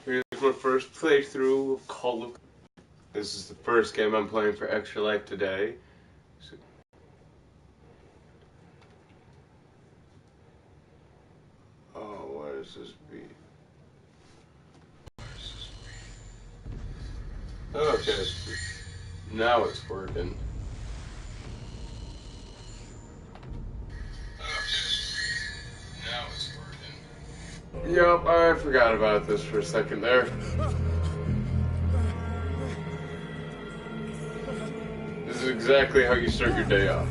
Here's my first playthrough of Call of. This is the first game I'm playing for Extralife today. So... Oh, what is this beat? Okay, now it's working. Yup, I forgot about this for a second there. This is exactly how you start your day off.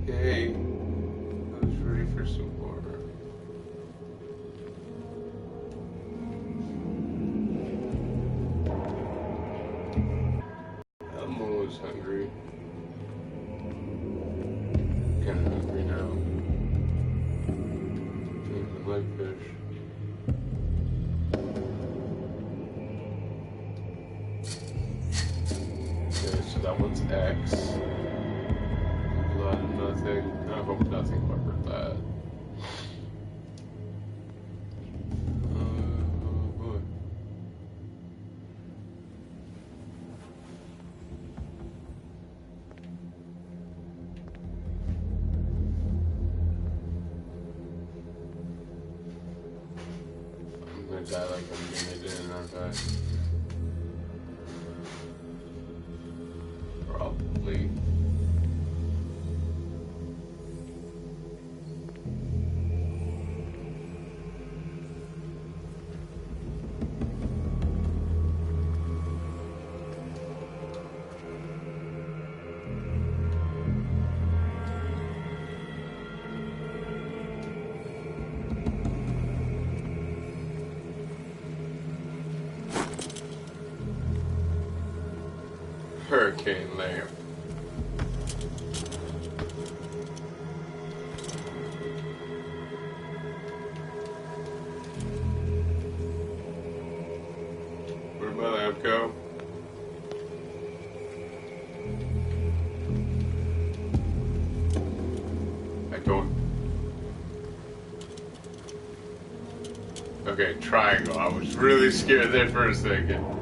Hey, who's ready for some horror? I'm always hungry. Kinda hungry now. Drinking like fish. Okay, so that one's X. Nothing. I hope nothing will hurt that. Oh boy. I'm gonna die like I'm gonna do, aren't I? Probably. Hurricane lamp. Where'd my lamp go? I don't. Okay, triangle. I was really scared there for a second.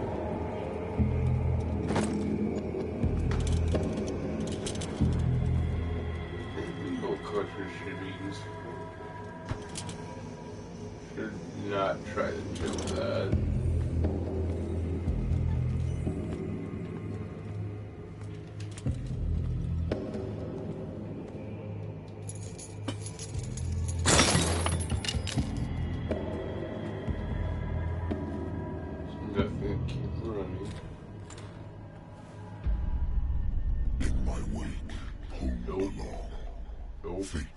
Should not try to jump that. Nothing, keep running. In my wake, hold along. Nope. Fate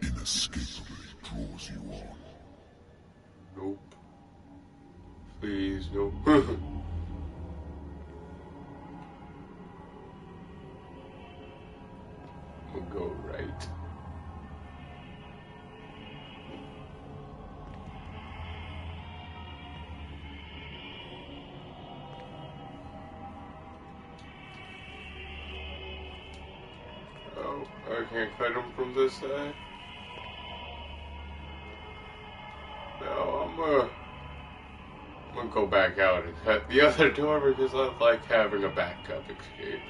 inescapably draws you on. Nope. Please, nope. We'll go right. Oh, I can't cut him from this side. No, I'm gonna go back out and cut the other door because I like having a backup escape.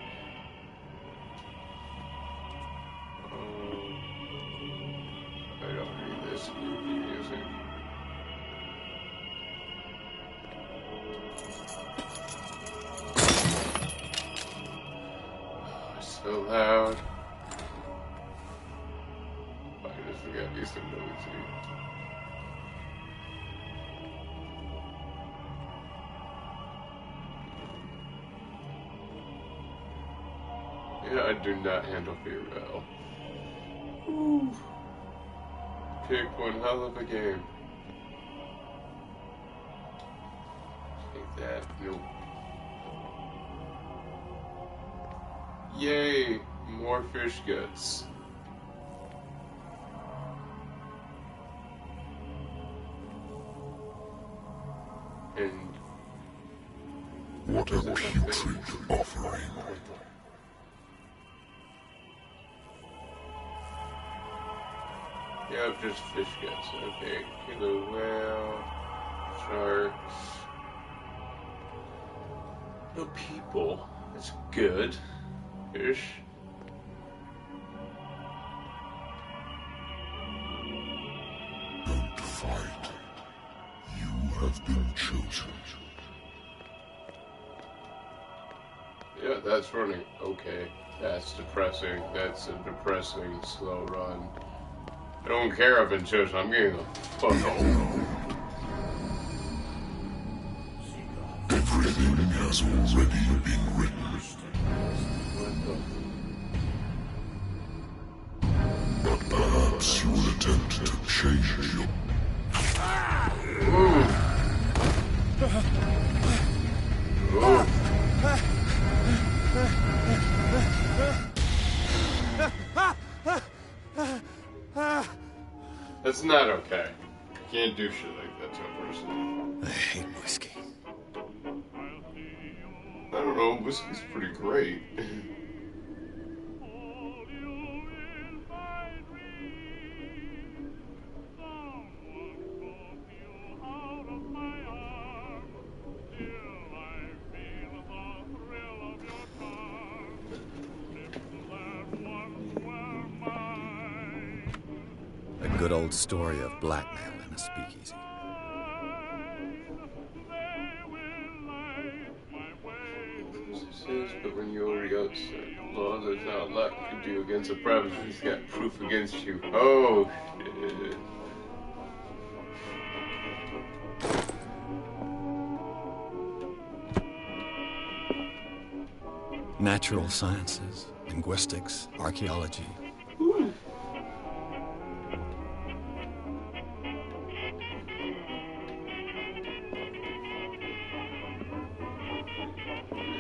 I don't need this spooky music. Oh, it's so loud. Why does it gotta be so noisy? Yeah, I do not handle fear well. Ooh. Pick one hell of a game. Take that. Nope. Yay! More fish guts. And what a putrid offering. Yep, just fish guts. Okay, killer whale, sharks. No people. That's good. Fish. Don't fight. You have been chosen. Yeah, that's running. Okay. That's depressing. That's a depressing slow run. I don't care I've been chosen. I'm getting the fuck over. Everything has already been written. But perhaps you will attempt to change your... Ooh. Ooh. That's not okay. You can't do shit like that to a person. I hate whiskey. I don't know, whiskey's pretty great. A good old story of blackmail in a speakeasy. But when you already outside the law, there's not a lot you can do against a private who's got proof against you. Oh, shit. Natural sciences, linguistics, archaeology. Ooh.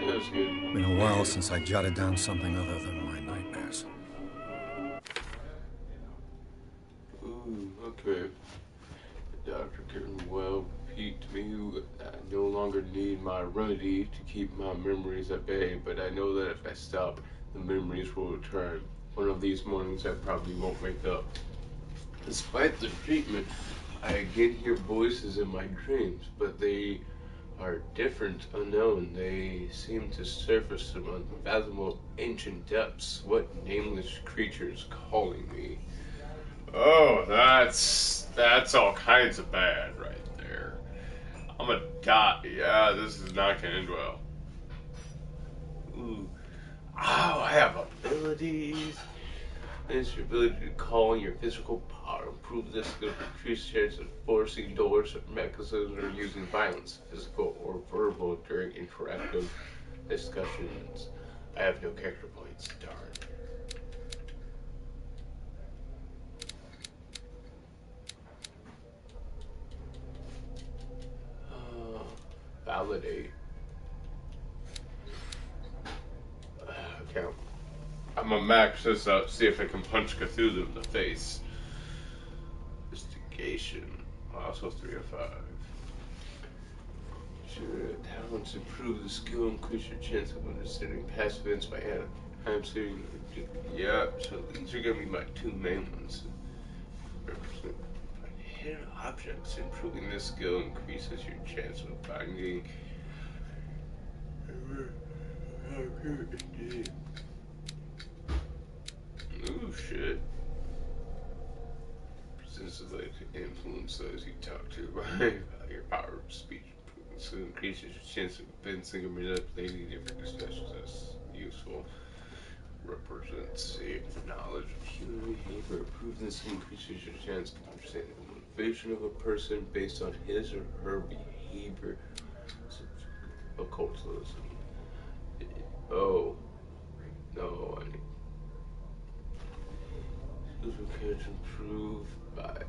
That was good. Been a while since I jotted down something other than my nightmares. Ooh, okay. The doctor can well repeat to me that I no longer need my remedy to keep my memories at bay, but I know that if I stop, the memories will return. One of these mornings I probably won't wake up. Despite the treatment, I again hear voices in my dreams, but they are different, unknown. They seem to surface from unfathomable ancient depths. What nameless creatures calling me? Oh, that's all kinds of bad right there. I'm a die. Yeah, this is not gonna end well. Ooh. Oh, I have abilities. It's your ability to call in your physical power. Improve this skill to increase chance of forcing doors or mechanisms or using violence, physical or verbal, during interactive discussions. I have no character points. Darn. Validate. Okay. I'm gonna max this up, see if I can punch Cthulhu in the face. Investigation. Also 3 of 5. Sure, talents improve the skill, increase your chance of understanding past events by time saving. Yeah, so these are gonna be my two main ones. Hidden objects. Improving this skill increases your chance of finding. Ooh, shit. Sensitive to influence those you talk to by your power of speech. So increases your chance of convincing and manipulating different discussions. That's useful. Represents a knowledge of human behavior. Improve this increases your chance of understanding the motivation of a person based on his or her behavior. Occultism. Oh. No, I need. Those who care to improve by.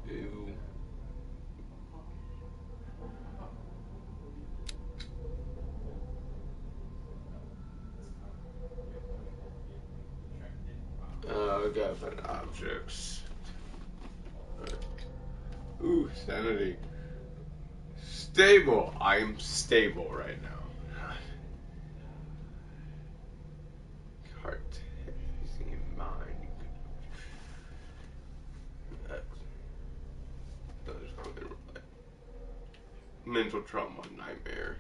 Ew. look out for objects. Ooh, sanity. Stable. I'm stable right now. Heart. Mind. Mental trauma nightmare.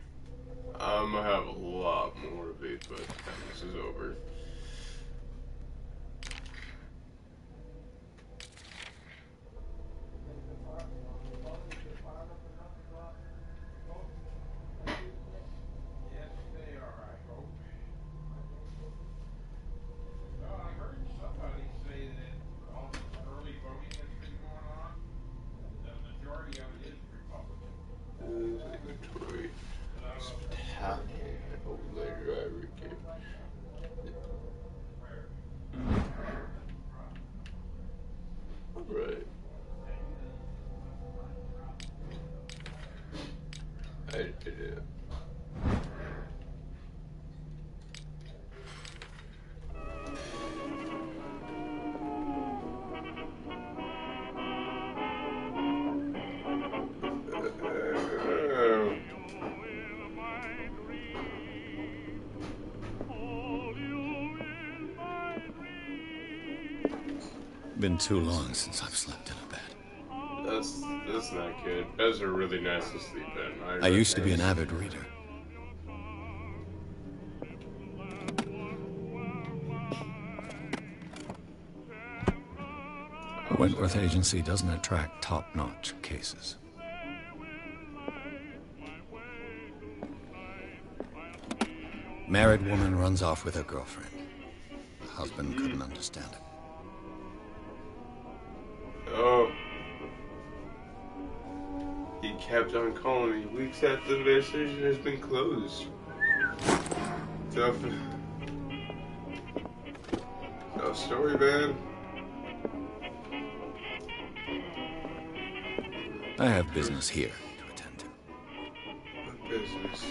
I have a lot more of these, but this is over. Detroit. Right. I did it. Been too long since I've slept in a bed. That's not good. Beds are really nice to sleep in. I used to be an avid reader. Wentworth Agency doesn't attract top-notch cases. Married woman runs off with her girlfriend. Husband couldn't understand it. Oh. He kept on calling me weeks after the station has been closed. Tough story, man. I have business here to attend to. What business?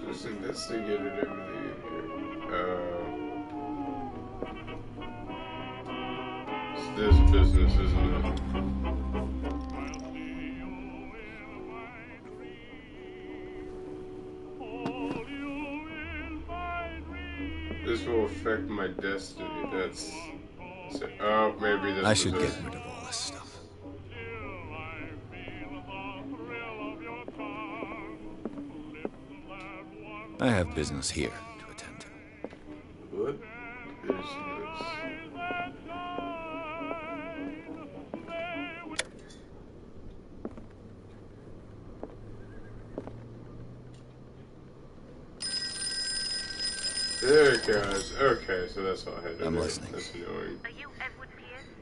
Just investigated everything in here. It's this business, isn't it? This will affect my destiny. That's... oh, maybe this I should get rid of all this stuff. I have business here to attend to. What business? There it goes. Okay, so that's all I had to do. I'm listening. That's annoying. Are you Edward Pierce,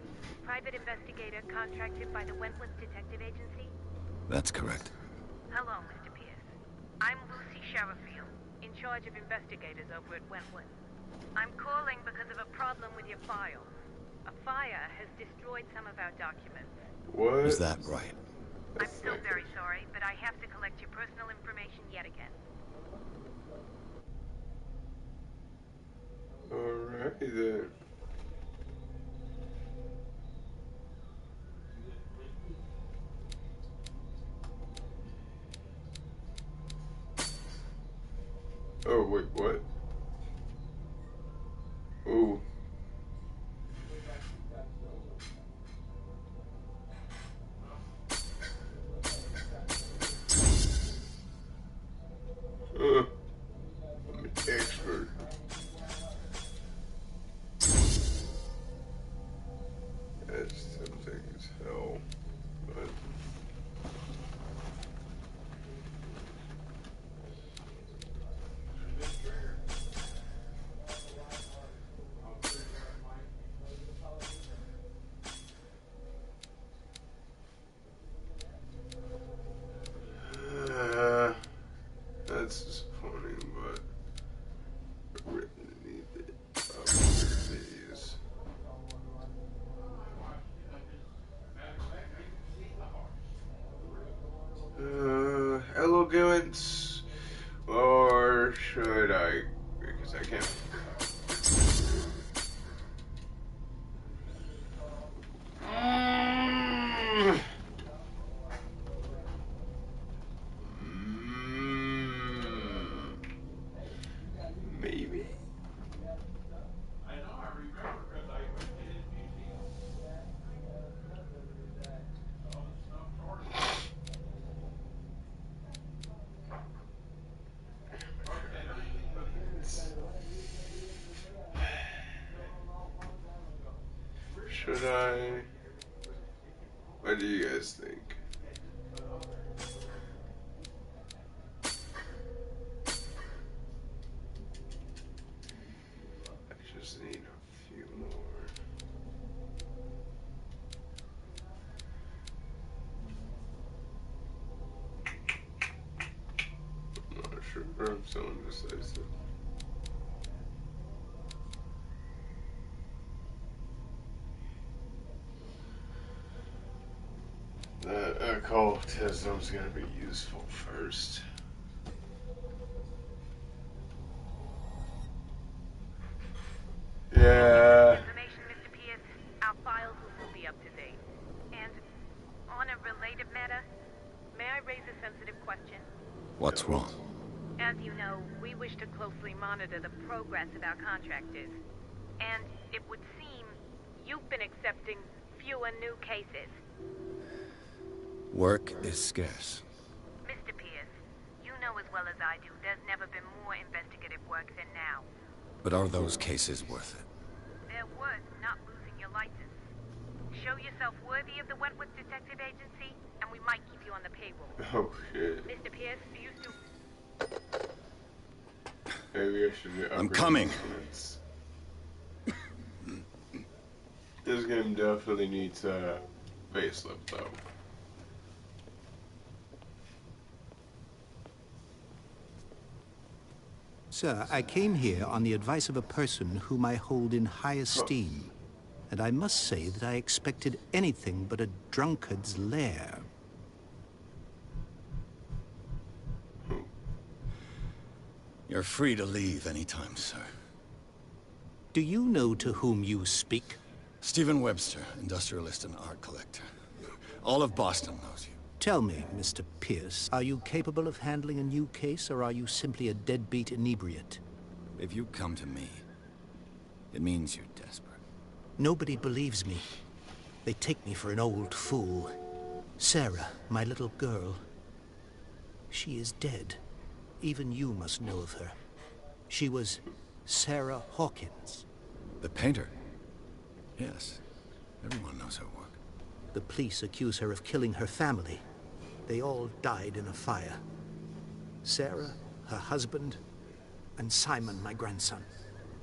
private investigator contracted by the Wentworth Detective Agency? That's correct. Hello, Mr. Pierce. I'm Lucy Sherifield, in charge of investigators over at Wentworth. I'm calling because of a problem with your files. A fire has destroyed some of our documents. What? Is that right? I'm so very sorry, but I have to collect your personal information yet again. Alrighty then. Oh, wait, what? Ooh. I'm an expert. That's something as hell. But that's disappointing, but I really need it. These. Elegance, or should I? Because I can't. Maybe. Should I? What do you guys think? I just need a few more. I'm not sure. I'm so indecisive. That occultism's gonna be useful first. Yeah. Information, Mr. Pierce. Our files will still be up to date. And on a related matter, may I raise a sensitive question? What's wrong? As you know, we wish to closely monitor the progress of our contractors. And it would seem you've been accepting fewer new cases. Work is scarce. Mr. Pierce, you know as well as I do, there's never been more investigative work than now. But are those cases worth it? They're worth not losing your license. Show yourself worthy of the Wentworth Detective Agency, and we might keep you on the payroll. Oh shit. Mr. Pierce, do you still... Maybe I should do I'm coming. instruments. This game definitely needs a facelift though. Sir, I came here on the advice of a person whom I hold in high esteem. And I must say that I expected anything but a drunkard's lair. You're free to leave anytime, sir. Do you know to whom you speak? Stephen Webster, industrialist and art collector. All of Boston knows you. Tell me, Mr. Pierce, are you capable of handling a new case, or are you simply a deadbeat inebriate? If you come to me, it means you're desperate. Nobody believes me. They take me for an old fool. Sarah, my little girl, she is dead. Even you must know of her. She was Sarah Hawkins. The painter? Yes. Everyone knows her work. The police accuse her of killing her family. They all died in a fire. Sarah, her husband, and Simon, my grandson.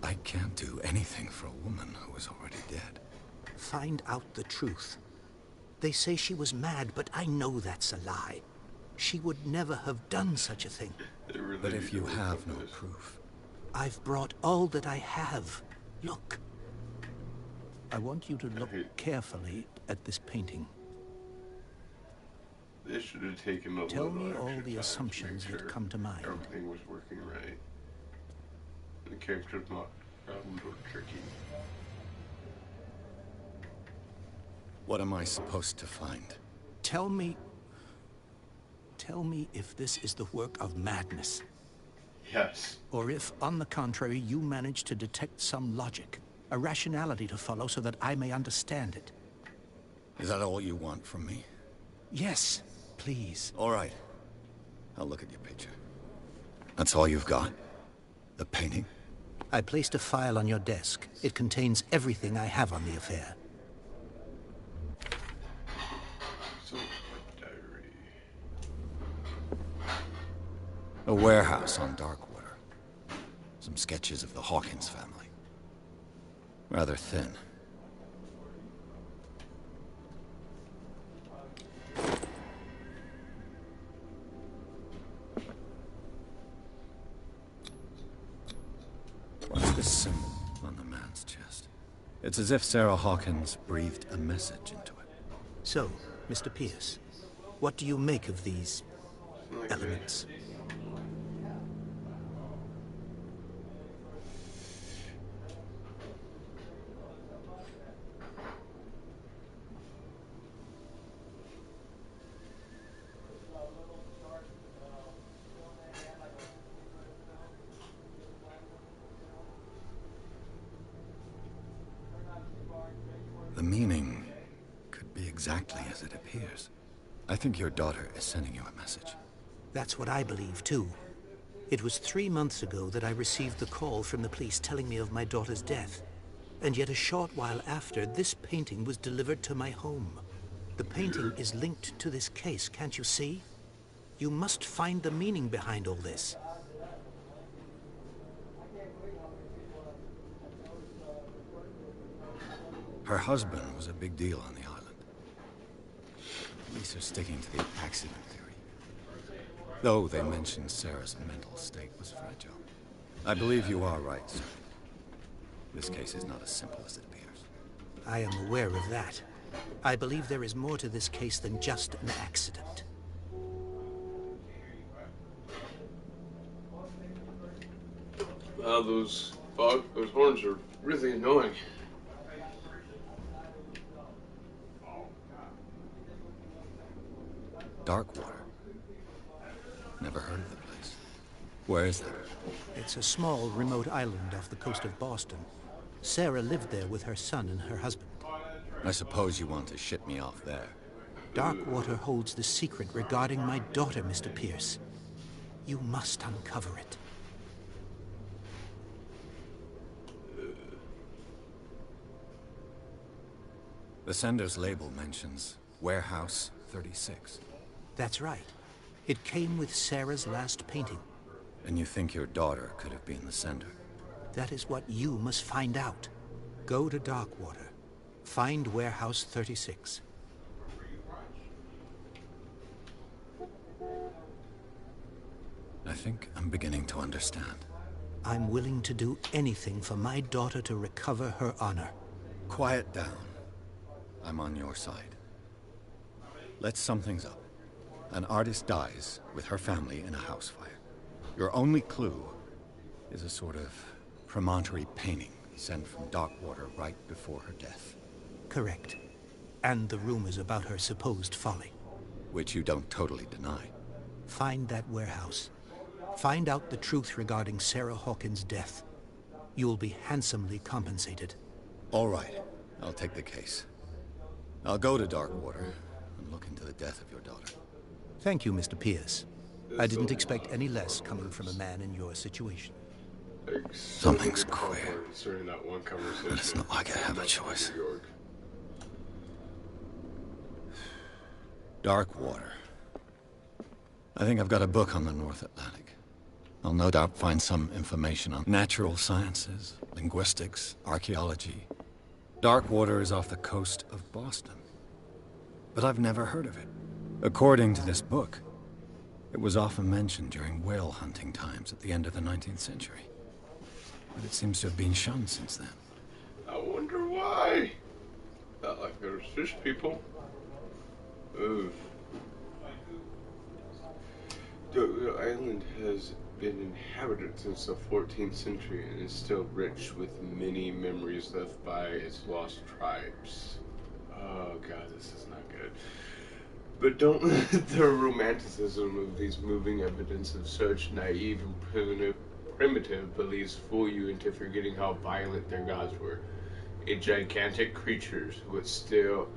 I can't do anything for a woman who is already dead. Find out the truth. They say she was mad, but I know that's a lie. She would never have done such a thing. But if you have no proof... I've brought all that I have. Look. I want you to look carefully at this painting. This should have taken a Tell little me all extra the time assumptions to make that sure come to mind. everything was working right. The character's not a little tricky. What am I supposed to find? Tell me if this is the work of madness. Yes. Or if, on the contrary, you manage to detect some logic, a rationality to follow so that I may understand it. Is that all you want from me? Yes, please. All right. I'll look at your picture. That's all you've got? The painting? I placed a file on your desk. It contains everything I have on the affair. So, my diary. A warehouse on Darkwater. Some sketches of the Hawkins family. Rather thin. What's this symbol on the man's chest? It's as if Sarah Hawkins breathed a message into it. So, Mr. Pierce, what do you make of these Okay. elements? exactly as it appears. I think your daughter is sending you a message. That's what I believe, too. It was 3 months ago that I received the call from the police telling me of my daughter's death. And yet a short while after, this painting was delivered to my home. The painting is linked to this case, can't you see? You must find the meaning behind all this. Her husband was a big deal on the island. Police are sticking to the accident theory. Though they mentioned Sarah's mental state was fragile. I believe you are right, sir. This case is not as simple as it appears. I am aware of that. I believe there is more to this case than just an accident. Wow, those horns are really annoying. Darkwater. Never heard of the place. Where is that? It's a small, remote island off the coast of Boston. Sarah lived there with her son and her husband. I suppose you want to ship me off there. Darkwater holds the secret regarding my daughter, Mr. Pierce. You must uncover it. The sender's label mentions Warehouse 36. That's right. It came with Sarah's last painting. And you think your daughter could have been the sender? That is what you must find out. Go to Darkwater. Find Warehouse 36. I think I'm beginning to understand. I'm willing to do anything for my daughter to recover her honor. Quiet down. I'm on your side. Let's sum things up. An artist dies with her family in a house fire. Your only clue is a sort of promontory painting sent from Darkwater right before her death. Correct. And the rumors about her supposed folly. Which you don't totally deny. Find that warehouse. Find out the truth regarding Sarah Hawkins' death. You'll be handsomely compensated. All right. I'll take the case. I'll go to Darkwater and look into the death of your daughter. Thank you, Mr. Pierce. I didn't expect any less coming from a man in your situation. Something's queer. During that one conversation. But it's not like I have a choice. Darkwater. I think I've got a book on the North Atlantic. I'll no doubt find some information on natural sciences, linguistics, archaeology. Darkwater is off the coast of Boston. But I've never heard of it. According to this book, it was often mentioned during whale hunting times at the end of the 19th century. But it seems to have been shunned since then. I wonder why. Not like there's fish people. Oof. The island has been inhabited since the 14th century and is still rich with many memories left by its lost tribes. Oh god, this is not good. But don't let the romanticism of these moving evidence of such naive and primitive beliefs fool you into forgetting how violent their gods were. A gigantic creatures which still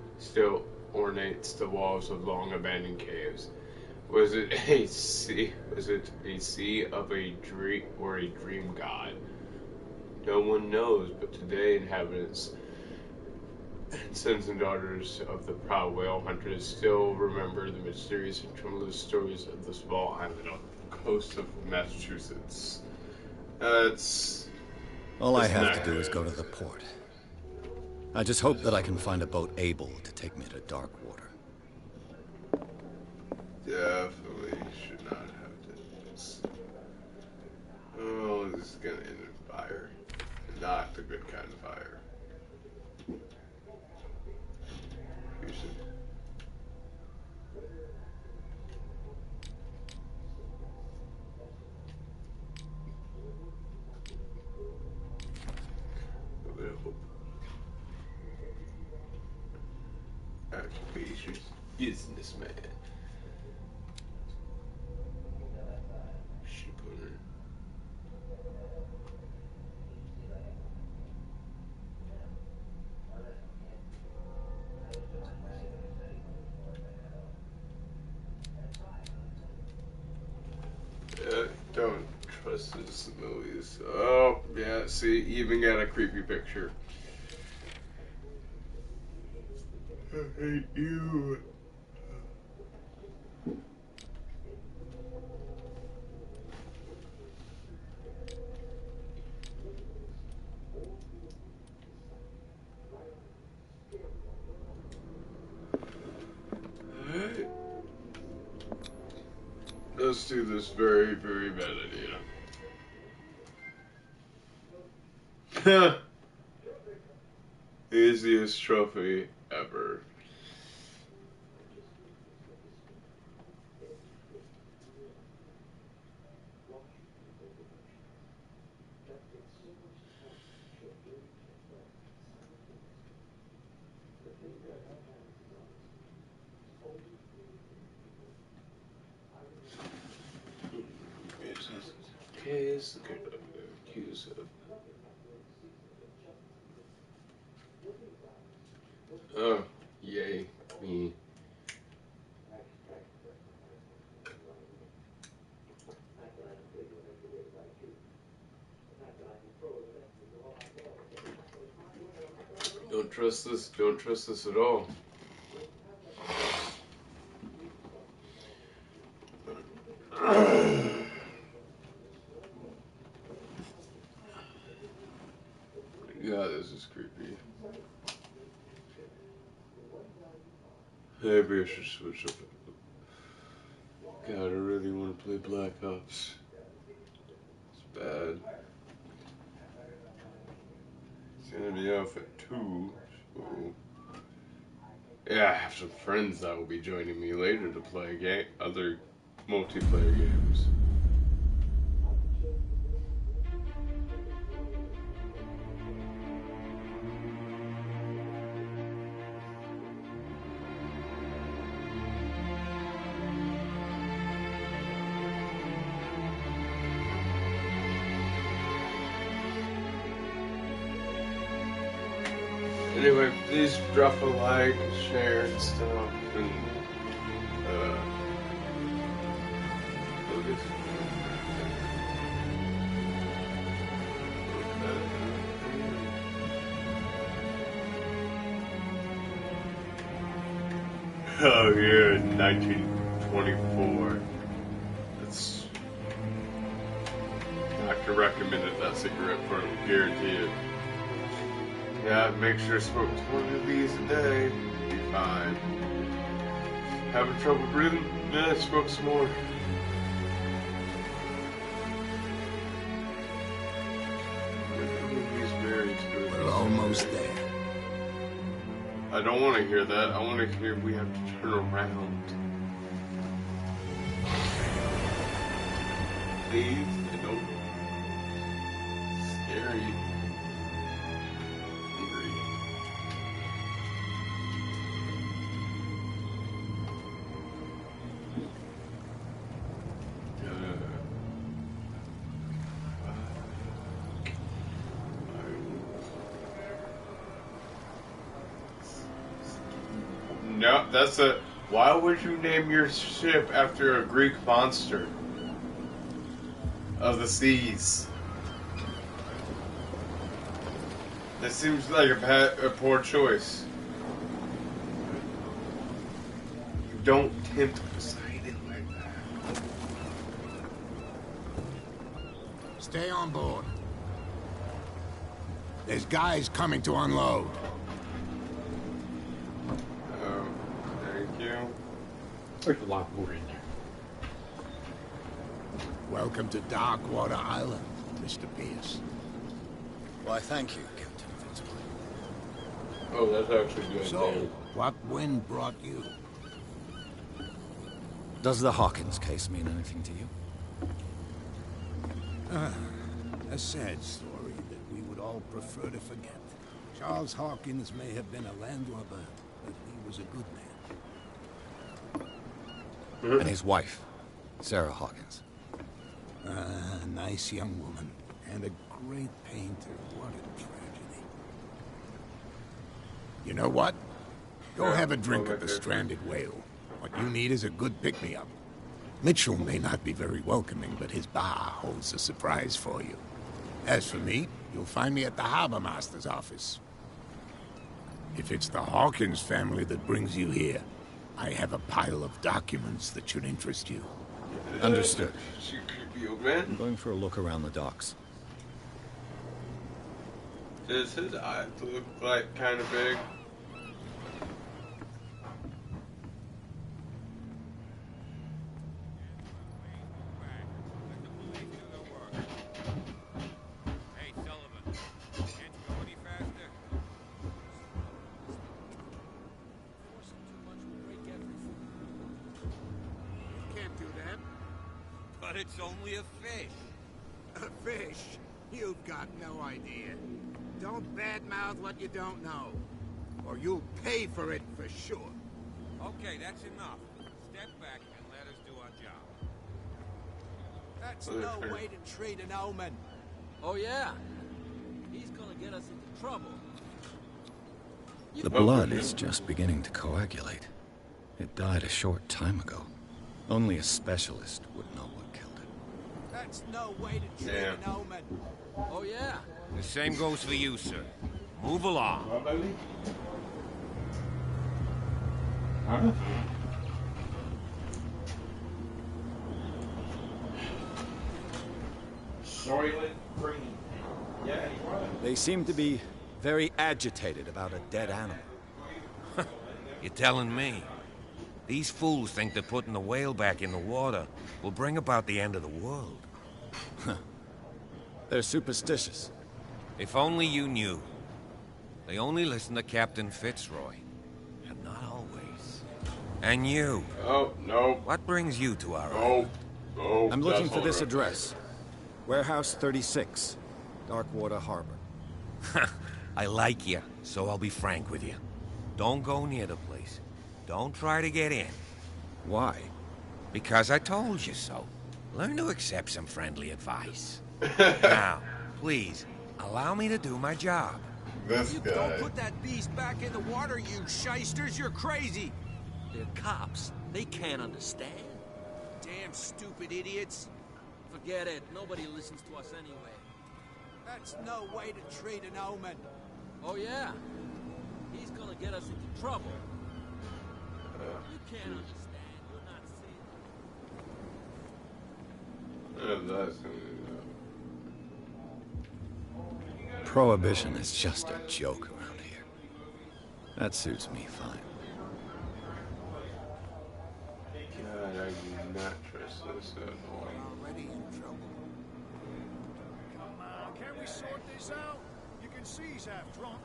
ornates the walls of long abandoned caves. Was it a sea? Was it a sea of a dream or a dream god? No one knows, but today inhabitants and sons and daughters of the proud whale hunters still remember the mysterious and tremendous stories of the small island on the coast of Massachusetts. All I have to do is go to the port. I just hope that I can find a boat able to take me to Darkwater. Definitely should not have done this. Oh, this is gonna end in fire. Not the good kind of fire. You should. A bit of hope. Occupations businessman. Shipowner. Don't trust this movies. Oh, yeah, see, even got a creepy picture. I hate you. Alright. Let's do this very, very bad idea. Easiest trophy ever. Case accused of. Oh, yay, me. Don't trust this. Don't trust this at all. God, this is creepy. Maybe I should switch up. God, I really want to play Black Ops. It's bad. It's gonna be out at 2, so... Yeah, I have some friends that will be joining me later to play other multiplayer games. Anyway, please drop a like, share, and stuff, and look oh yeah, 1924. That's Doctor recommended that cigarette for him, guarantee it. Yeah, make sure to smoke 20 of these a day. Be fine. Having trouble breathing? Yeah, smoke some more. We're almost there. I don't want to hear that. I want to hear we have to turn around. Please, don't. Scary. No, that's a... Why would you name your ship after a Greek monster of the seas? That seems like a poor choice. You don't tempt Poseidon like that. Stay on board. There's guys coming to unload. There's a lot more in there. Welcome to Darkwater Island, Mr. Pierce. Why, thank you, Captain Fitzroy. Oh, that's actually good. So, what wind brought you? Does the Hawkins case mean anything to you? A sad story that we would all prefer to forget. Charles Hawkins may have been a landlubber, but he was a good man. And his wife, Sarah Hawkins. A nice young woman, and a great painter. What a tragedy. You know what? Go have a drink at the Stranded Whale. What you need is a good pick-me-up. Mitchell may not be very welcoming, but his bar holds a surprise for you. As for me, you'll find me at the harbor master's office. If it's the Hawkins family that brings you here, I have a pile of documents that should interest you. Understood. You creepy old man. I'm going for a look around the docks. Does his eyes look like kind of big? But it's only a fish. A fish? You've got no idea. Don't badmouth what you don't know, or you'll pay for it for sure. Okay, that's enough. Step back and let us do our job. That's no way to treat an omen. Oh yeah? He's gonna get us into trouble. The blood is just beginning to coagulate. It died a short time ago. Only a specialist would know what killed it. That's no way to treat an omen. Oh yeah? The same goes for you, sir. Move along. Soylent Green. Yeah, he's right. They seem to be very agitated about a dead animal. You're telling me? These fools think that putting the whale back in the water will bring about the end of the world. They're superstitious. If only you knew. They only listen to Captain Fitzroy. And not always. And you. Oh, no. What brings you to our Oh, island? oh. I'm looking for this right address. Warehouse 36, Darkwater Harbor. I like you, so I'll be frank with you. Don't go near the place. Don't try to get in. Why? Because I told you so. Learn to accept some friendly advice. Now, please, allow me to do my job. This You guy. don't put that beast back in the water, you shysters. You're crazy. They're cops. They can't understand. Damn stupid idiots. Forget it. Nobody listens to us anyway. That's no way to treat an omen. Oh yeah? He's gonna get us into trouble. You can't understand. You're not seeing. That's Prohibition is just a joke around here. That suits me fine. God, I do not trust this at all. Already in trouble. Come on, can't we sort this out? You can see he's half drunk.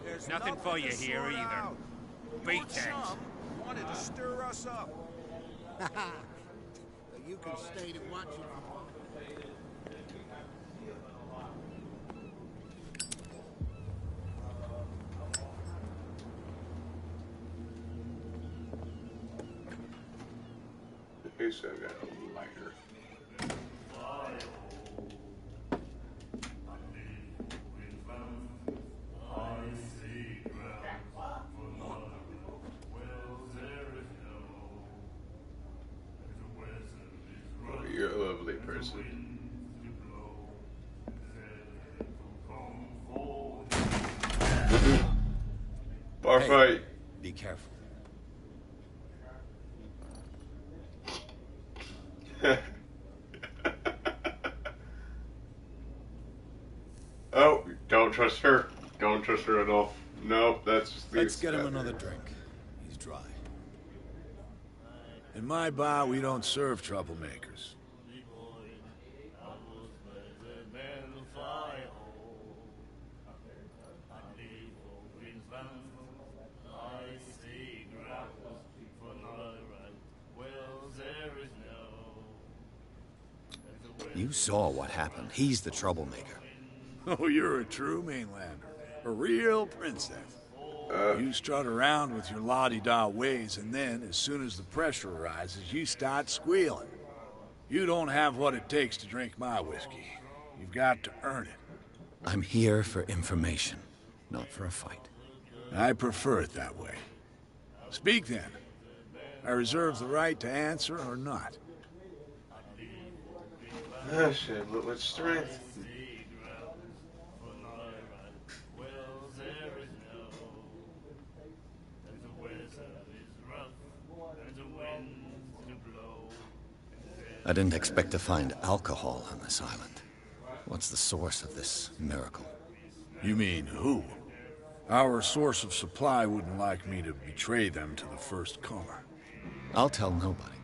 There's Nothing for you to here sort either. out. Beat Your it. chum wanted to stir us up. You can stay to watch it. At least I got a lighter. You're a lovely person. Bar Hey. fight. Be careful. Oh, don't trust her. Don't trust her at all. No, that's just Let's get him another drink. He's dry. In my bar, we don't serve troublemakers. You saw what happened. He's the troublemaker. Oh, you're a true mainlander. A real princess. You strut around with your la-di-da ways, and then, as soon as the pressure arises, you start squealing. You don't have what it takes to drink my whiskey. You've got to earn it. I'm here for information, not for a fight. I prefer it that way. Speak then. I reserve the right to answer or not. I said, look with strength. I didn't expect to find alcohol on this island. What's the source of this miracle? You mean who? Our source of supply wouldn't like me to betray them to the first comer. I'll tell nobody.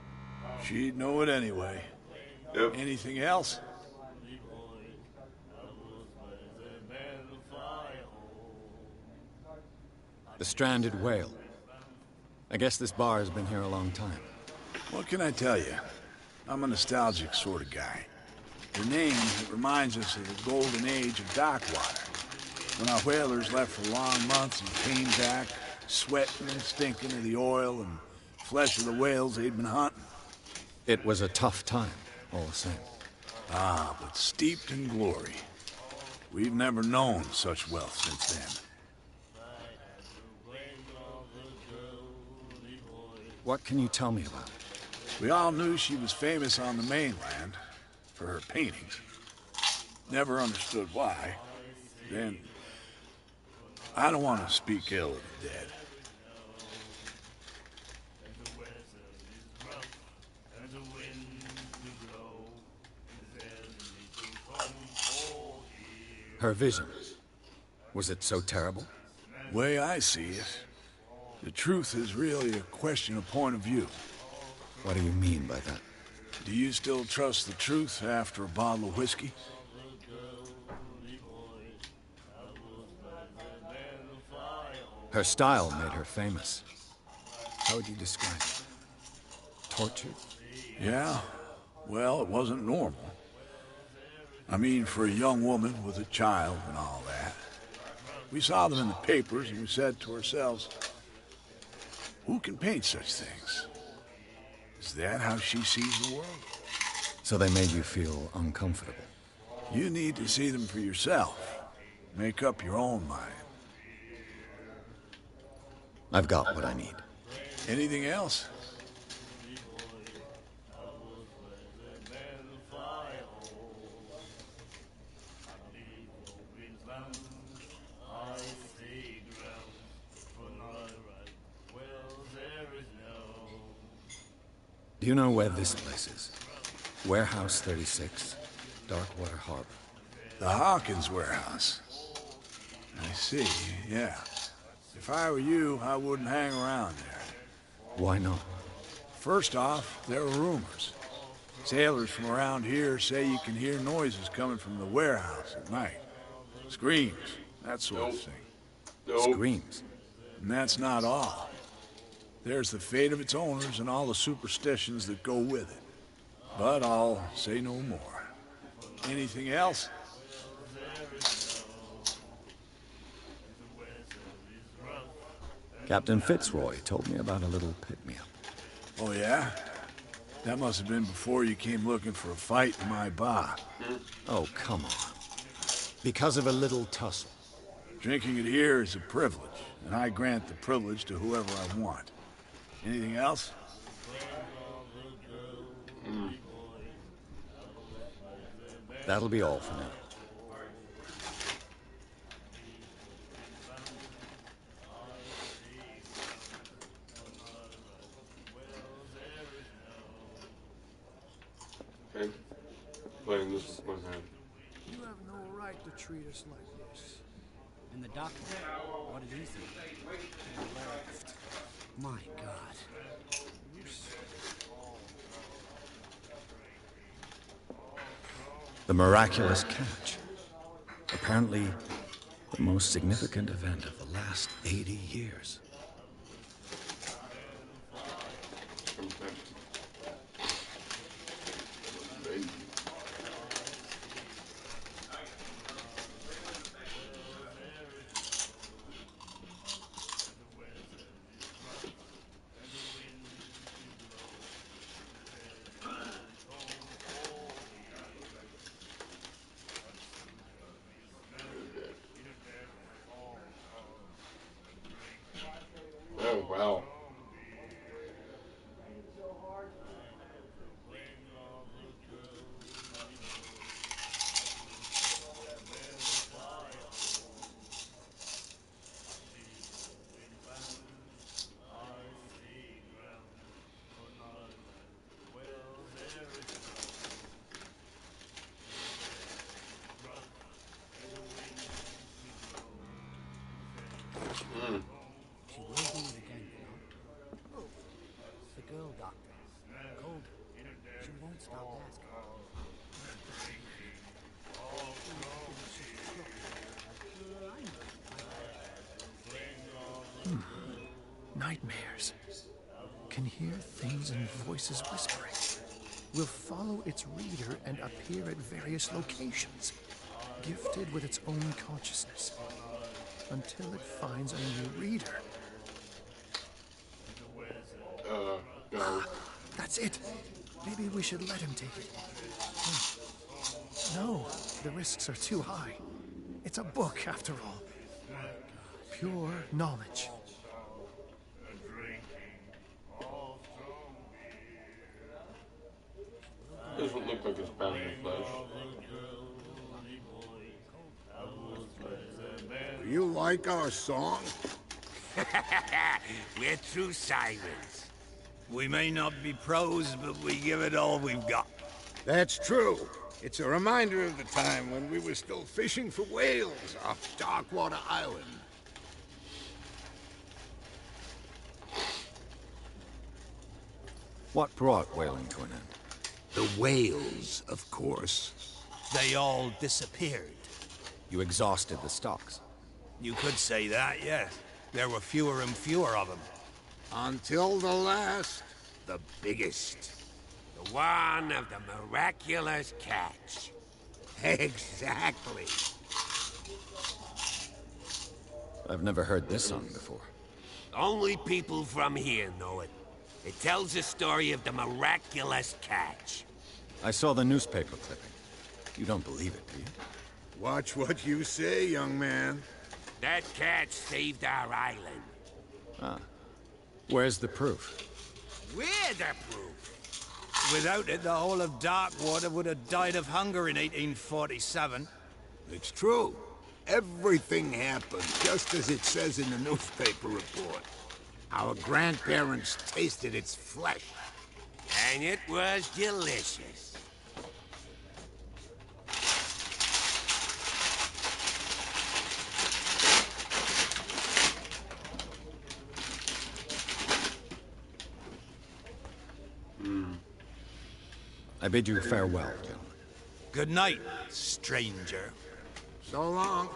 She'd know it anyway. Yep. Anything else? The stranded whale. I guess this bar has been here a long time. What can I tell you? I'm a nostalgic sort of guy. The name reminds us of the golden age of dock water, when our whalers left for long months and came back, sweating and stinking of the oil and flesh of the whales they'd been hunting. It was a tough time, all the same. Ah, but steeped in glory. We've never known such wealth since then. What can you tell me about it? We all knew she was famous on the mainland for her paintings. Never understood why. Then, I don't want to speak ill of the dead. Her vision. Was it so terrible? Way I see it, the truth is really a question of point of view. What do you mean by that? Do you still trust the truth after a bottle of whiskey? Her style made her famous. How would you describe it? Tortured? Yeah. Well, it wasn't normal. I mean, for a young woman with a child and all that. We saw them in the papers and we said to ourselves, who can paint such things? Is that how she sees the world? So they made you feel uncomfortable? You need to see them for yourself. Make up your own mind. I've got what I need. Anything else? Do you know where this place is? Warehouse 36, Darkwater Harbor. The Hawkins warehouse. I see, yeah. If I were you, I wouldn't hang around there. Why not? First off, there are rumors. Sailors from around here say you can hear noises coming from the warehouse at night. Screams, that sort of thing. Screams? And that's not all. There's the fate of its owners and all the superstitions that go with it. But I'll say no more. Anything else? Captain Fitzroy told me about a little pick-me-up. Oh, yeah? That must have been before you came looking for a fight in my bar. Oh, come on. Because of a little tussle. Drinking it here is a privilege, and I grant the privilege to whoever I want. Anything else? That'll be all for now. Okay. Playing this with my hand. You have no right to treat us like this. And the doctor? What did he think? He laughed. My God. The miraculous catch. Apparently, the most significant event of the last 80 years. Stop asking. Nightmares. Can hear things and voices whispering. Will follow its reader and appear at various locations, gifted with its own consciousness, until it finds a new reader. No. That's it. Maybe we should let him take it. No, the risks are too high. It's a book, after all. Pure knowledge. Doesn't look like it's bound in flesh. Do you like our song? We're true sirens. We may not be pros, but we give it all we've got. That's true. It's a reminder of the time when we were still fishing for whales off Darkwater Island. What brought whaling to an end? The whales, of course. They all disappeared. You exhausted the stocks. You could say that, yes. There were fewer and fewer of them. Until the last, the biggest. The one of the miraculous catch. Exactly. I've never heard this song before. Only people from here know it. It tells the story of the miraculous catch. I saw the newspaper clipping. You don't believe it, do you? Watch what you say, young man. That catch saved our island. Ah. Where's the proof? We're the proof. Without it, the whole of Darkwater would have died of hunger in 1847. It's true. Everything happened just as it says in the newspaper report. Our grandparents tasted its flesh. And it was delicious. I bid you farewell, gentlemen. Good night, stranger. So long.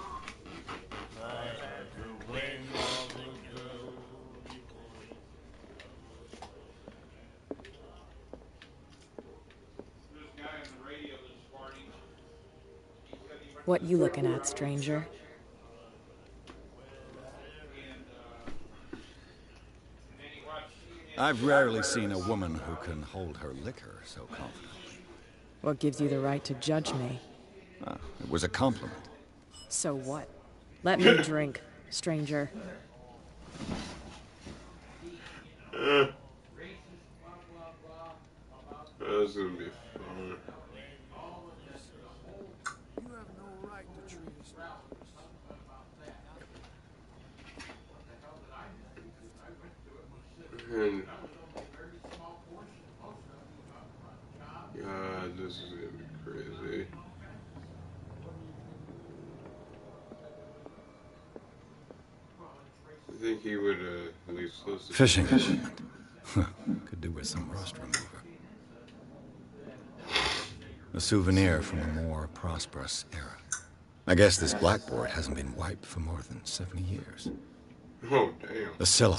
What you looking at, stranger? I've rarely seen a woman who can hold her liquor so confidently. What gives you the right to judge me? Ah, it was a compliment. So what? Let me drink, stranger. That's gonna be fun. You have no right to treat us like this. And God, this is gonna be crazy. I think he would at least listen. Fishing equipment. Could do with some rust remover. A souvenir from a more prosperous era. I guess this blackboard hasn't been wiped for more than 70 years. Oh, damn. The Scylla.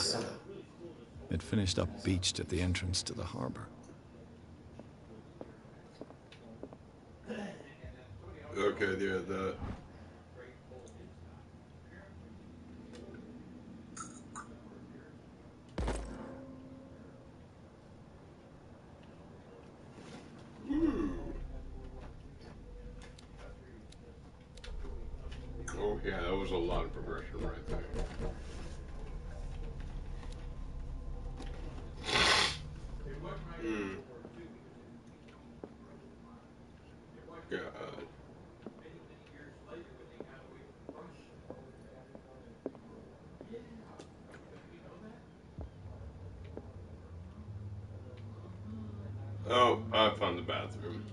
It finished up beached at the entrance to the harbor. Okay, yeah, that. Oh yeah, that was a lot of progression right there. God. Oh, I found the bathroom.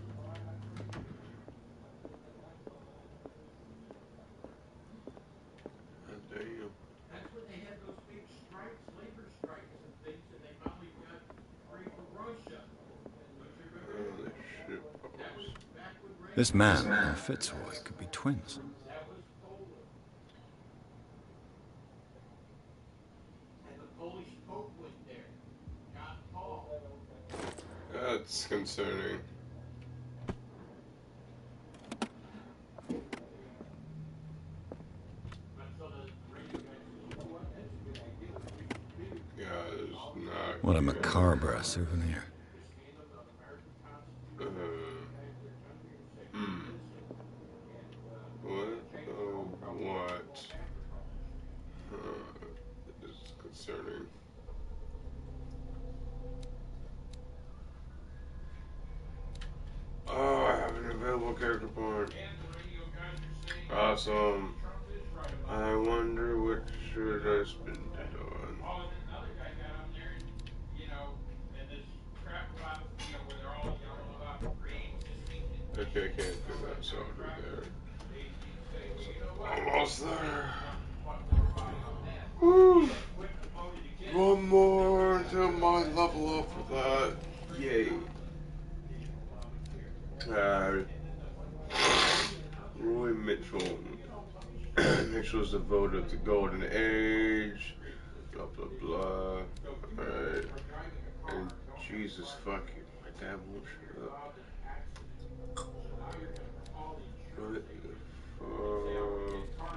Damn. That's when they had those big strikes, labor strikes and things, and they finally got free from Russia. Don't you remember? Holy This man and Fitzroy could be twins. That's concerning. Yeah, it's not. What a macabre souvenir. What? Oh, what? This is concerning. Oh, I have an available character point. Awesome. I wonder what should I spend it on. Okay, I can't do that, so I'll do there. Almost there. Woo! One more until my level up for that. Yay. Roy Mitchell. Mitchell's devoted to the Golden Age. Blah, blah, blah. Alright. And Jesus fucking, my dad won't shut up. What the fuck?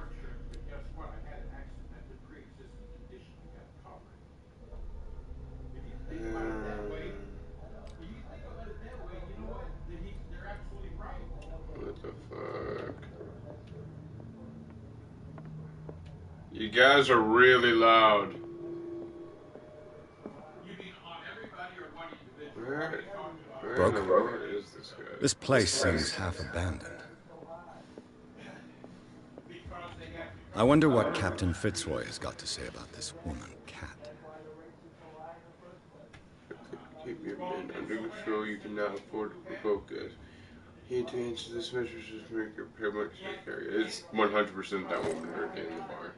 What the fuck? You guys are really loud. Where in the world is this guy? This place seems half abandoned. I wonder what Captain Fitzroy has got to say about this woman, Cat. Keep your men under control. You cannot afford to provoke us. He intends this measure to make your payment carry. It's 100% that woman drinking in the bar.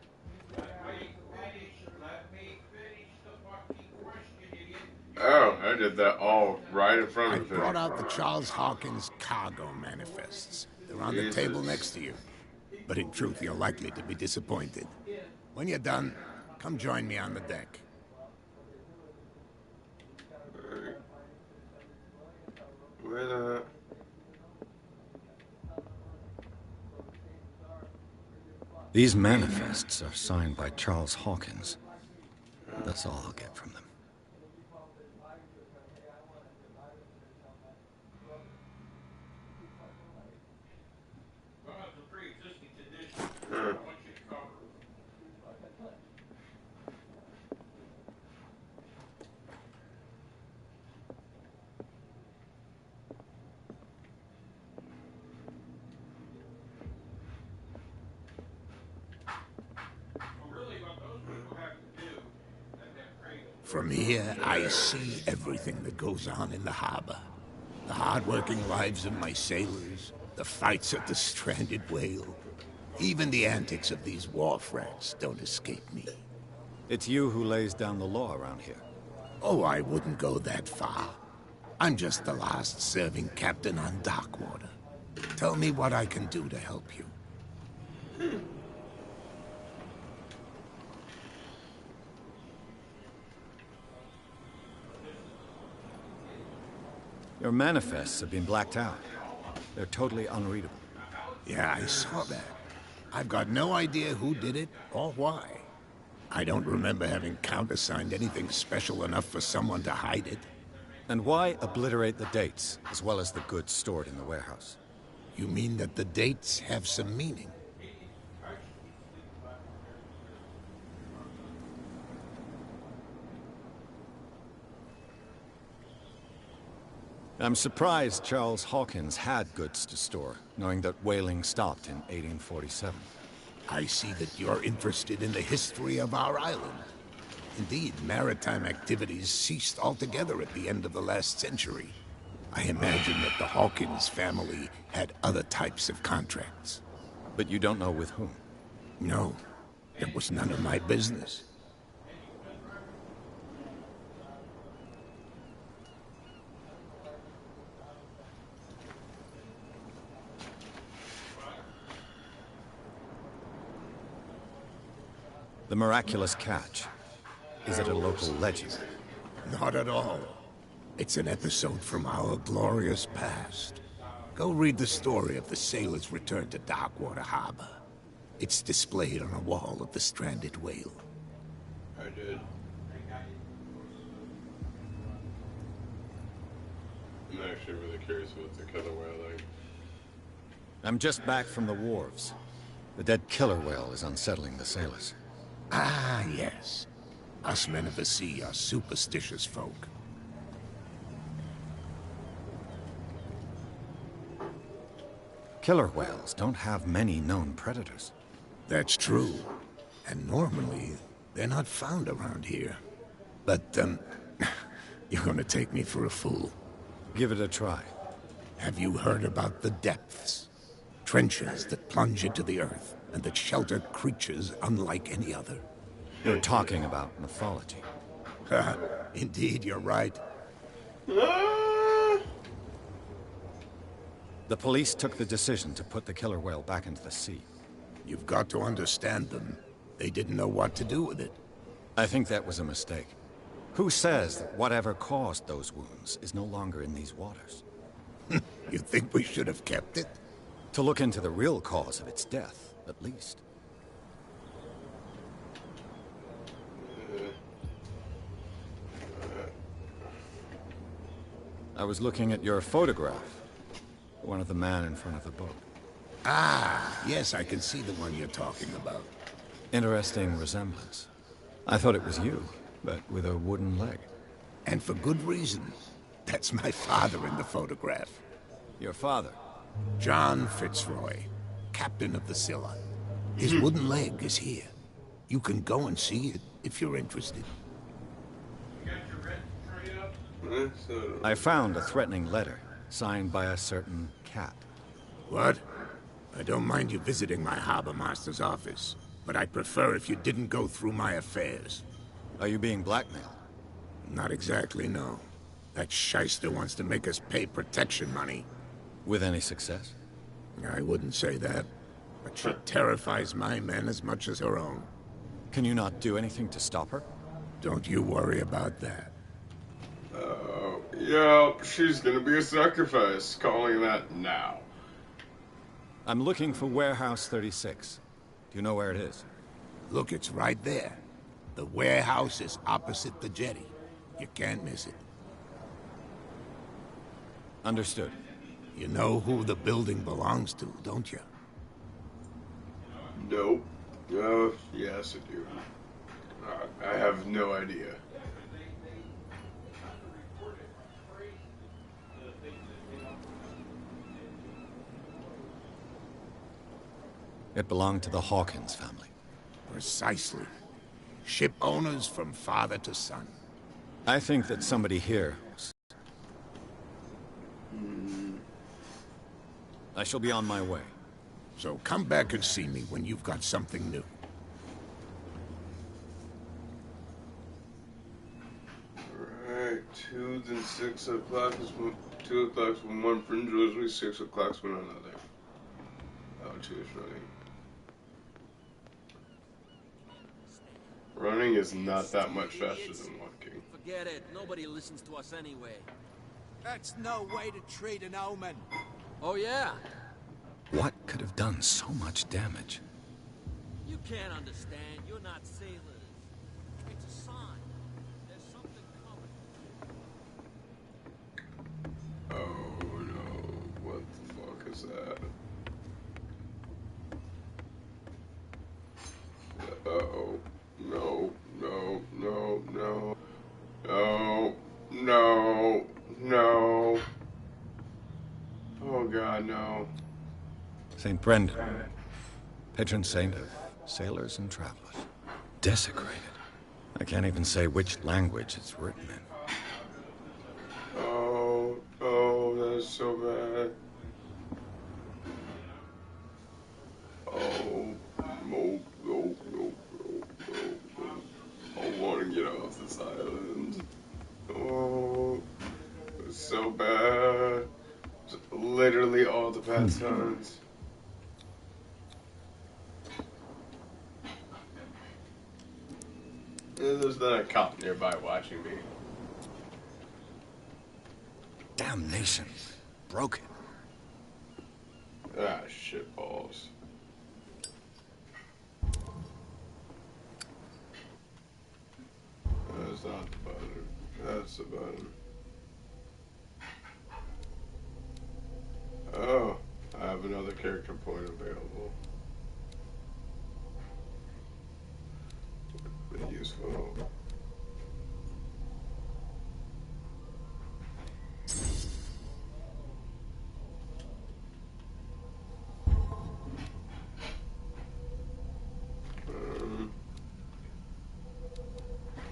Oh, I did that all right in front of him. I brought out the Charles Hawkins cargo manifests. They're on the table next to you. But in truth, you're likely to be disappointed. When you're done, come join me on the deck. Right. Where the... These manifests are signed by Charles Hawkins. That's all I'll get from them. From here, I see everything that goes on in the harbor. The hard-working lives of my sailors, the fights at the stranded whale. Even the antics of these wharf rats don't escape me. It's you who lays down the law around here. Oh, I wouldn't go that far. I'm just the last serving captain on Darkwater. Tell me what I can do to help you. Your manifests have been blacked out. They're totally unreadable. Yeah, I saw that. I've got no idea who did it or why. I don't remember having countersigned anything special enough for someone to hide it. And why obliterate the dates, as well as the goods stored in the warehouse? You mean that the dates have some meaning? I'm surprised Charles Hawkins had goods to store, knowing that whaling stopped in 1847. I see that you're interested in the history of our island. Indeed, maritime activities ceased altogether at the end of the last century. I imagine that the Hawkins family had other types of contracts. But you don't know with whom? No, it was none of my business. The miraculous catch. Is it a local legend? Not at all. It's an episode from our glorious past. Go read the story of the sailor's return to Darkwater Harbor. It's displayed on a wall of the stranded whale. I did. I'm actually really curious about the killer whale like. I'm just back from the wharves. The dead killer whale is unsettling the sailors. Ah, yes. Us men of the sea are superstitious folk. Killer whales don't have many known predators. That's true. And normally, they're not found around here. But, you're gonna take me for a fool. Give it a try. Have you heard about the depths? Trenches that plunge into the earth, and that shelter creatures unlike any other. You're talking about mythology. Indeed, you're right. The police took the decision to put the killer whale back into the sea. You've got to understand them. They didn't know what to do with it. I think that was a mistake. Who says that whatever caused those wounds is no longer in these waters? You think we should have kept it? To look into the real cause of its death, at least. I was looking at your photograph. One of the man in front of the boat. Ah, yes, I can see the one you're talking about. Interesting resemblance. I thought it was you, but with a wooden leg. And for good reason. That's my father in the photograph. Your father? John Fitzroy, captain of the Scylla. His wooden leg is here. You can go and see it if you're interested. I found a threatening letter, signed by a certain cat. What? I don't mind you visiting my harbor master's office, but I'd prefer if you didn't go through my affairs. Are you being blackmailed? Not exactly, no. That shyster wants to make us pay protection money. With any success? I wouldn't say that, but she terrifies my men as much as her own. Can you not do anything to stop her? Don't you worry about that. Yeah, she's gonna be a sacrifice. Calling that now. I'm looking for Warehouse 36. Do you know where it is? Look, it's right there. The warehouse is opposite the jetty. You can't miss it. Understood. You know who the building belongs to, don't you? Nope. Yes, I do. I have no idea. It belonged to the Hawkins family. Precisely. Ship owners from father to son. I think that somebody here... I shall be on my way. So come back and see me when you've got something new. Alright, 2 then 6 o'clock is 2 o'clock when one fringe rosary, 6 o'clock when another. Oh, 2 is running. Running is not that much faster than walking. Forget it. Nobody listens to us anyway. That's no way to treat an omen. Oh, yeah? What could have done so much damage? You can't understand. You're not sailors. It's a sign. There's something coming. Oh, no. What the fuck is that? Uh-oh. No, no, no, no. No, no, no. Oh god, no. St. Brendan, patron saint of sailors and travelers. Desecrated. I can't even say which language it's written in. Oh, that's so bad. Oh, no, no, no, no, no. I want to get off this island. Oh, it's so bad. Literally all the bad signs. There's not a cop nearby watching me. Damnation. Broken. Ah, shit balls. That's not the button. That's the button. Oh, I have another character point available. Be useful.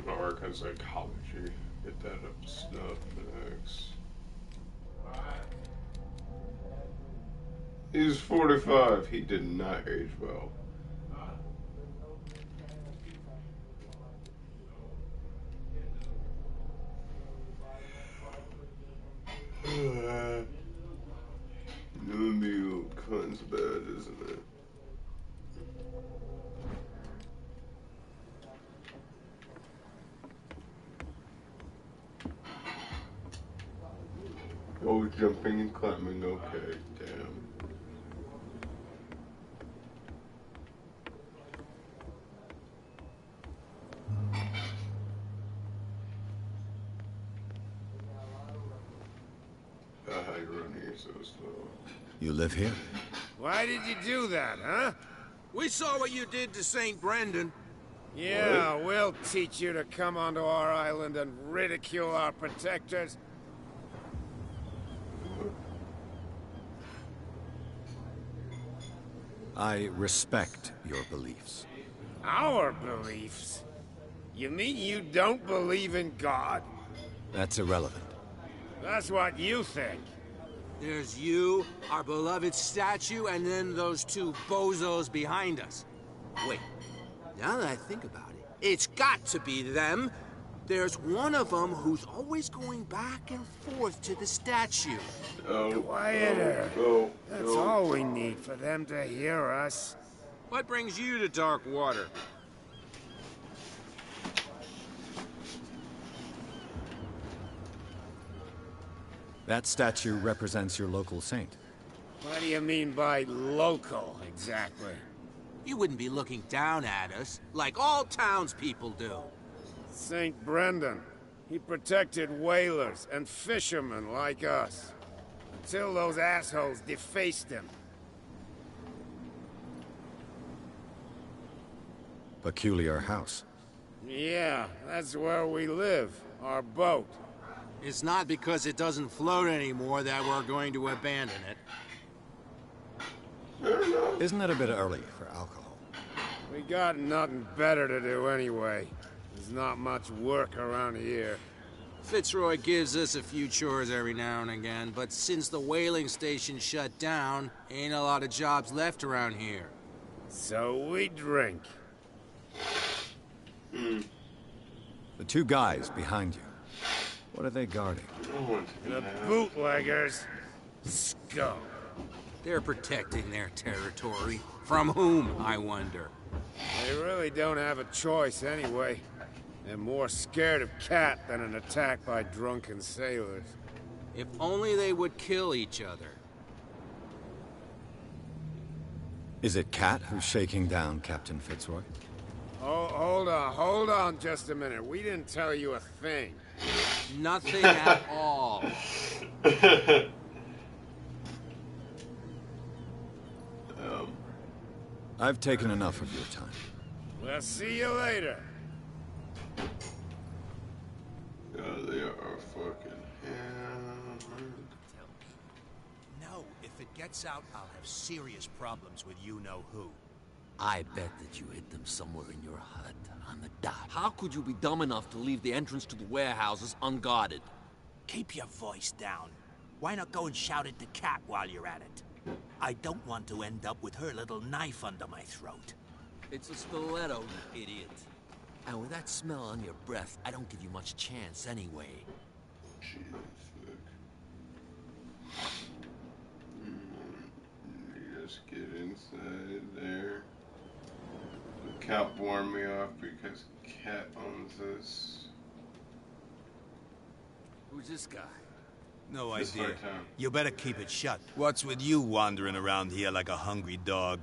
American psychology. Get that up to snuff next. He's 45. He did not age well. New meal cunt's bad, isn't it? Oh, jumping and climbing. Okay, damn. How you running so slow? You live here? Why did you do that, huh? We saw what you did to St. Brendan. Yeah, we'll teach you to come onto our island and ridicule our protectors. I respect your beliefs. Our beliefs? You mean you don't believe in God? That's irrelevant. That's what you think. There's you, our beloved statue, and then those two bozos behind us. Wait, now that I think about it, it's got to be them. There's one of them who's always going back and forth to the statue. Quieter. That's all we need for them to hear us. What brings you to Dark Water? That statue represents your local saint. What do you mean by local, exactly? You wouldn't be looking down at us, like all townspeople do. St. Brendan. He protected whalers and fishermen like us. Until those assholes defaced him. Peculiar house. Yeah, that's where we live. Our boat. It's not because it doesn't float anymore that we're going to abandon it. Isn't it a bit early for alcohol? We got nothing better to do anyway. There's not much work around here. Fitzroy gives us a few chores every now and again, but since the whaling station shut down, ain't a lot of jobs left around here. So we drink. The two guys behind you. What are they guarding? The bootleggers. Scum. They're protecting their territory. From whom, I wonder? They really don't have a choice anyway. They're more scared of Cat than an attack by drunken sailors. If only they would kill each other. Is it Cat who's shaking down Captain Fitzroy? Oh, hold on just a minute. We didn't tell you a thing. Nothing at all. I've taken enough of your time. We'll see you later. Yeah, they are fucking hammered. No, if it gets out, I'll have serious problems with you-know-who. I bet that you hid them somewhere in your hut, on the dock. How could you be dumb enough to leave the entrance to the warehouses unguarded? Keep your voice down. Why not go and shout at the cat while you're at it? I don't want to end up with her little knife under my throat. It's a stiletto, you idiot. And with that smell on your breath, I don't give you much chance anyway. Just get inside there. Cat warned me off because Cat owns this. Who's this guy? No This idea. hard time. You better keep it shut. What's with you wandering around here like a hungry dog?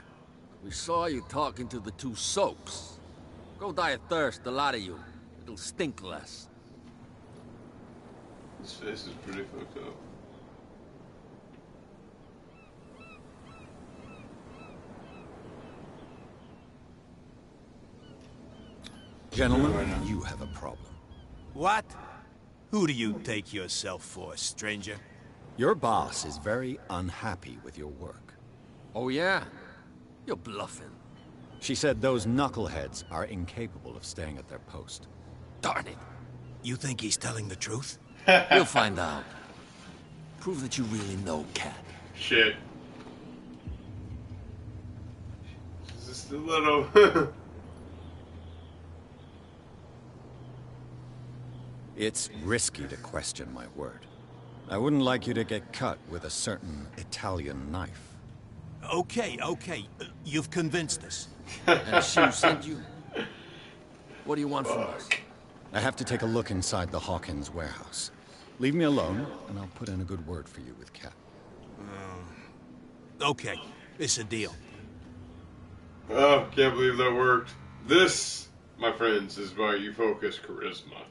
We saw you talking to the two soaks. Go die of thirst, the lot of you. It'll stink less. His face is pretty fucked up. Gentlemen, you have a problem. What? Who do you take yourself for, stranger? Your boss is very unhappy with your work. Oh, yeah? You're bluffing. She said those knuckleheads are incapable of staying at their post. Darn it. You think he's telling the truth? We'll find out. Prove that you really know Cat. Shit. Just a little. It's risky to question my word. I wouldn't like you to get cut with a certain Italian knife. Okay. You've convinced us. And she who sent you? What do you want from us? I have to take a look inside the Hawkins warehouse. Leave me alone, and I'll put in a good word for you with Cat. Okay, it's a deal. Oh, can't believe that worked. This, my friends, is why you focus charisma.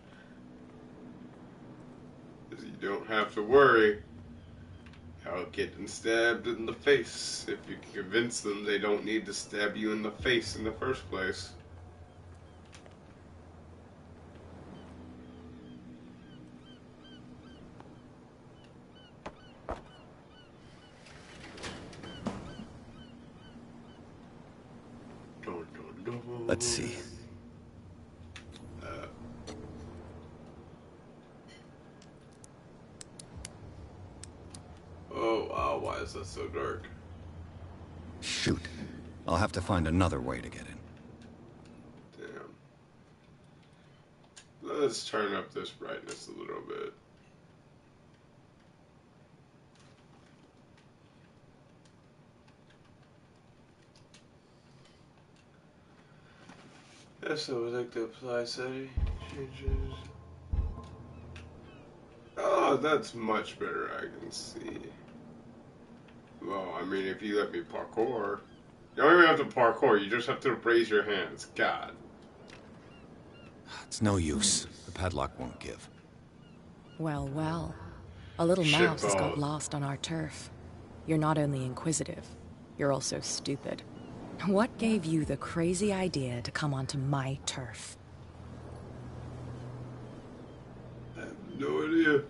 Because you don't have to worry about getting stabbed in the face if you can convince them they don't need to stab you in the face in the first place. Let's see. Oh wow, why is that so dark? Shoot. I'll have to find another way to get in. Damn. Let's turn up this brightness a little bit. Yes, I would like to apply setting changes. Oh, that's much better, I can see. Well, I mean, if you let me parkour. You don't even have to parkour, you just have to raise your hands. God. It's no use. The padlock won't give. Well. A little mouse has got lost on our turf. You're not only inquisitive, you're also stupid. What gave you the crazy idea to come onto my turf? I have no idea.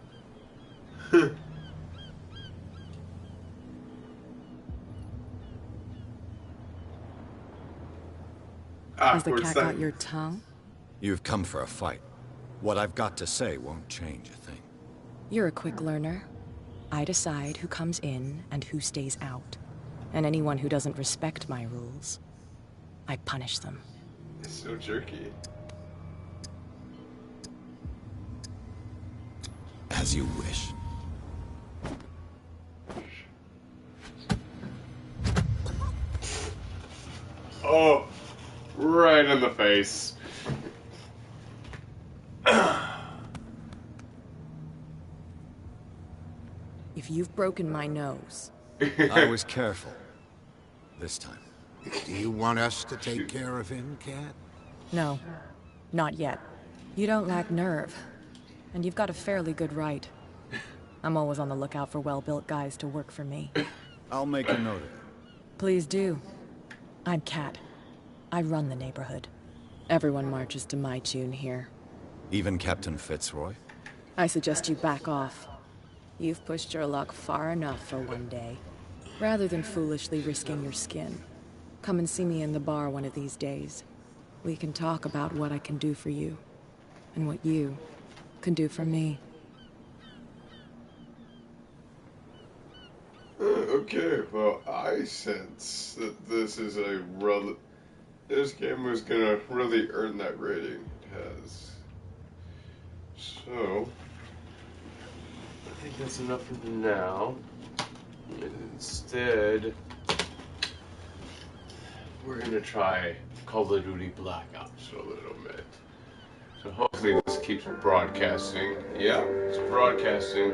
Has the cat got your tongue? You've come for a fight. What I've got to say won't change a thing. You're a quick learner. I decide who comes in and who stays out. And anyone who doesn't respect my rules, I punish them. It's so jerky. As you wish. Oh, right in the face. If you've broken my nose... I was careful. This time. Do you want us to take care of him, Cat? No, not yet. You don't lack nerve. And you've got a fairly good right. I'm always on the lookout for well-built guys to work for me. I'll make a note of it. Please do. I'm Cat. I run the neighborhood. Everyone marches to my tune here. Even Captain Fitzroy? I suggest you back off. You've pushed your luck far enough for one day. Rather than foolishly risking your skin, come and see me in the bar one of these days. We can talk about what I can do for you, and what you can do for me. Okay, well, I sense that this is a this game was gonna really earn that rating it has. So, I think that's enough for now. And instead, we're gonna try Call of Duty Black Ops for a little bit. So hopefully this keeps broadcasting. Yeah, it's broadcasting.